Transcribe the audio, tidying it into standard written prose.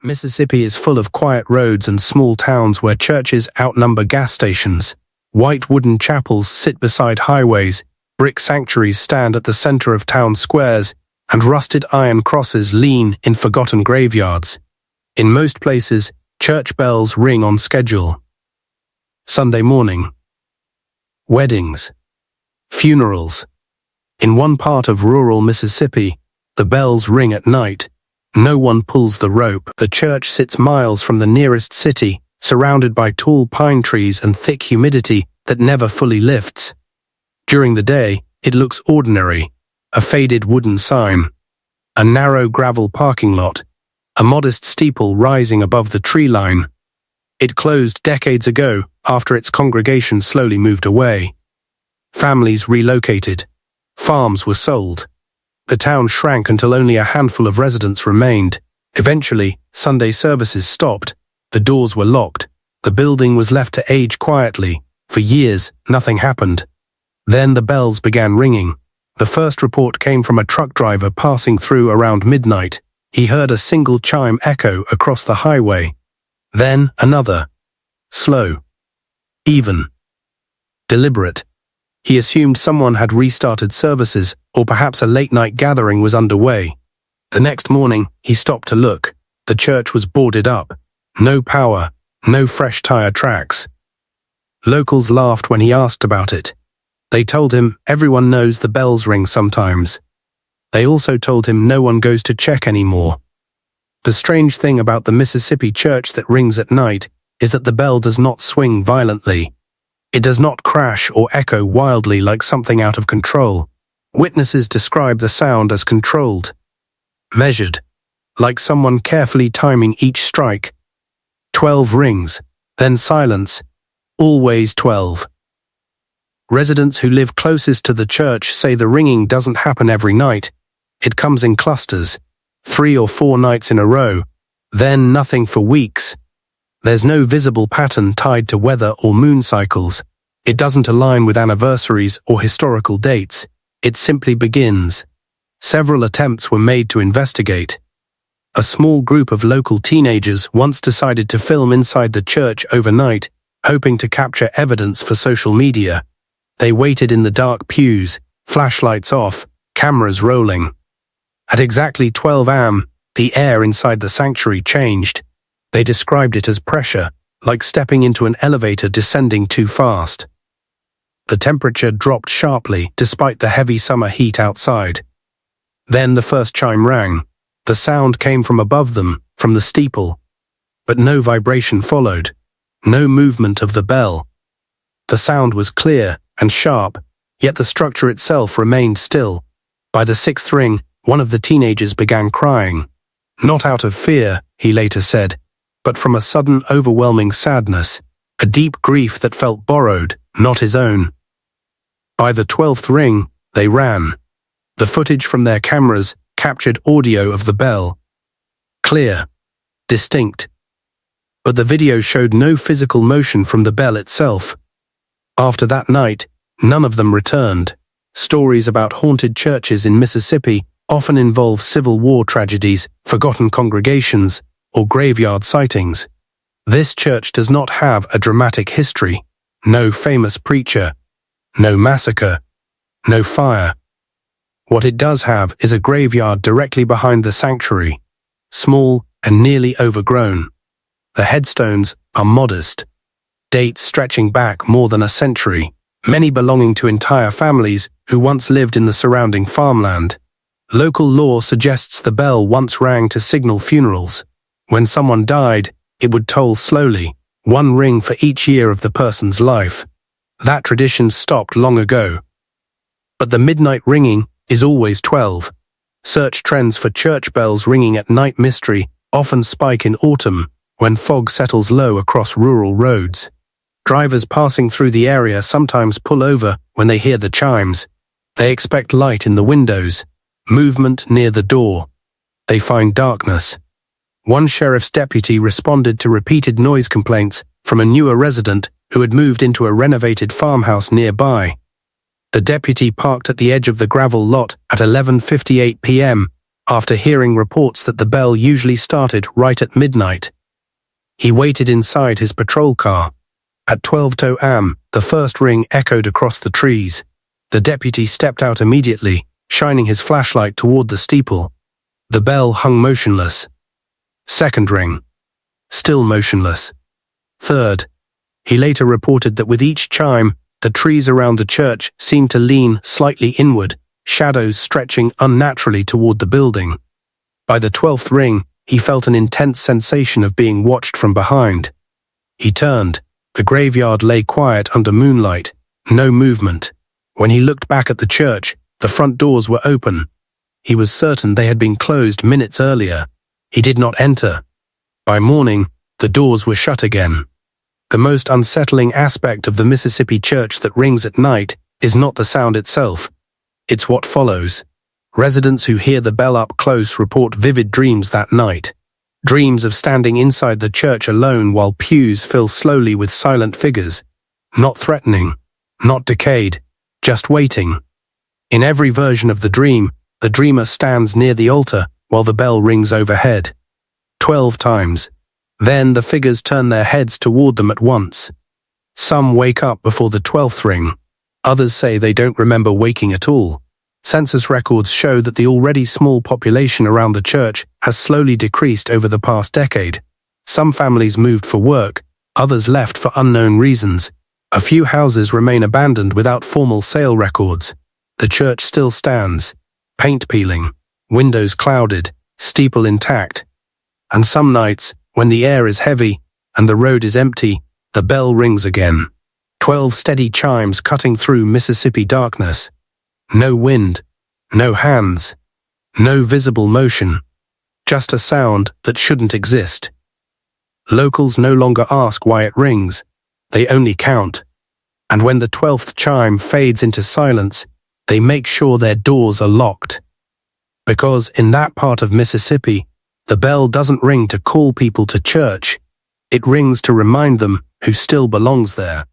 Mississippi is full of quiet roads and small towns where churches outnumber gas stations. White wooden chapels sit beside highways, brick sanctuaries stand at the center of town squares, and rusted iron crosses lean in forgotten graveyards. In most places, church bells ring on schedule. Sunday morning. Weddings. Funerals. In one part of rural Mississippi, the bells ring at night. No one pulls the rope. The church sits miles from the nearest city, surrounded by tall pine trees and thick humidity that never fully lifts. During the day, it looks ordinary. A faded wooden sign, a narrow gravel parking lot, a modest steeple rising above the tree line. It closed decades ago after its congregation slowly moved away. Families relocated. Farms were sold. The town shrank until only a handful of residents remained. Eventually, Sunday services stopped. The doors were locked. The building was left to age quietly. For years, nothing happened. Then the bells began ringing. The first report came from a truck driver passing through around midnight. He heard a single chime echo across the highway. Then another. Slow. Even. Deliberate. He assumed someone had restarted services, or perhaps a late-night gathering was underway. The next morning, he stopped to look. The church was boarded up. No power, no fresh tire tracks. Locals laughed when he asked about it. They told him everyone knows the bells ring sometimes. They also told him no one goes to check anymore. The strange thing about the Mississippi church that rings at night is that the bell does not swing violently. It does not crash or echo wildly like something out of control. Witnesses describe the sound as controlled, measured, like someone carefully timing each strike. 12 rings, then silence, always 12. Residents who live closest to the church say the ringing doesn't happen every night. It comes in clusters, 3 or 4 nights in a row, then nothing for weeks. There's no visible pattern tied to weather or moon cycles. It doesn't align with anniversaries or historical dates. It simply begins. Several attempts were made to investigate. A small group of local teenagers once decided to film inside the church overnight, hoping to capture evidence for social media. They waited in the dark pews, flashlights off, cameras rolling. At exactly 12 am, the air inside the sanctuary changed. They described it as pressure, like stepping into an elevator descending too fast. The temperature dropped sharply despite the heavy summer heat outside. Then the first chime rang. The sound came from above them, from the steeple. But no vibration followed. No movement of the bell. The sound was clear and sharp, yet the structure itself remained still. By the 6th ring, one of the teenagers began crying. Not out of fear, he later said, but from a sudden overwhelming sadness, a deep grief that felt borrowed, not his own. By the 12th ring, they ran. The footage from their cameras captured audio of the bell. Clear, distinct. But the video showed no physical motion from the bell itself. After that night, none of them returned. Stories about haunted churches in Mississippi often involve Civil War tragedies, forgotten congregations, or graveyard sightings. This church does not have a dramatic history. No famous preacher. No massacre. No fire. What it does have is a graveyard directly behind the sanctuary, small and nearly overgrown. The headstones are modest, dates stretching back more than a century, many belonging to entire families who once lived in the surrounding farmland. Local law suggests the bell once rang to signal funerals. When someone died, it would toll slowly, 1 ring for each year of the person's life. That tradition stopped long ago. But the midnight ringing is always 12. Search trends for church bells ringing at night mystery often spike in autumn, when fog settles low across rural roads. Drivers passing through the area sometimes pull over when they hear the chimes. They expect light in the windows, movement near the door. They find darkness. One sheriff's deputy responded to repeated noise complaints from a newer resident who had moved into a renovated farmhouse nearby. The deputy parked at the edge of the gravel lot at 11:58 p.m. after hearing reports that the bell usually started right at midnight. He waited inside his patrol car. At 12:00 am, the first ring echoed across the trees. The deputy stepped out immediately, shining his flashlight toward the steeple. The bell hung motionless. Second ring. Still motionless. Third. He later reported that with each chime, the trees around the church seemed to lean slightly inward, shadows stretching unnaturally toward the building. By the 12th ring, he felt an intense sensation of being watched from behind. He turned. The graveyard lay quiet under moonlight, no movement. When he looked back at the church, the front doors were open. He was certain they had been closed minutes earlier. He did not enter. By morning, the doors were shut again. The most unsettling aspect of the Mississippi church that rings at night is not the sound itself. It's what follows. Residents who hear the bell up close report vivid dreams that night. Dreams of standing inside the church alone while pews fill slowly with silent figures. Not threatening, not decayed, just waiting. In every version of the dreamer stands near the altar while the bell rings overhead. 12 times. Then the figures turn their heads toward them at once. Some wake up before the 12th ring. Others say they don't remember waking at all. Census records show that the already small population around the church has slowly decreased over the past decade. Some families moved for work, others left for unknown reasons. A few houses remain abandoned without formal sale records. The church still stands, paint peeling, windows clouded, steeple intact. And some nights, when the air is heavy and the road is empty, the bell rings again. 12 steady chimes cutting through Mississippi darkness. No wind, no hands, no visible motion, just a sound that shouldn't exist. Locals no longer ask why it rings, they only count. And when the 12th chime fades into silence, they make sure their doors are locked. Because in that part of Mississippi, the bell doesn't ring to call people to church, it rings to remind them who still belongs there.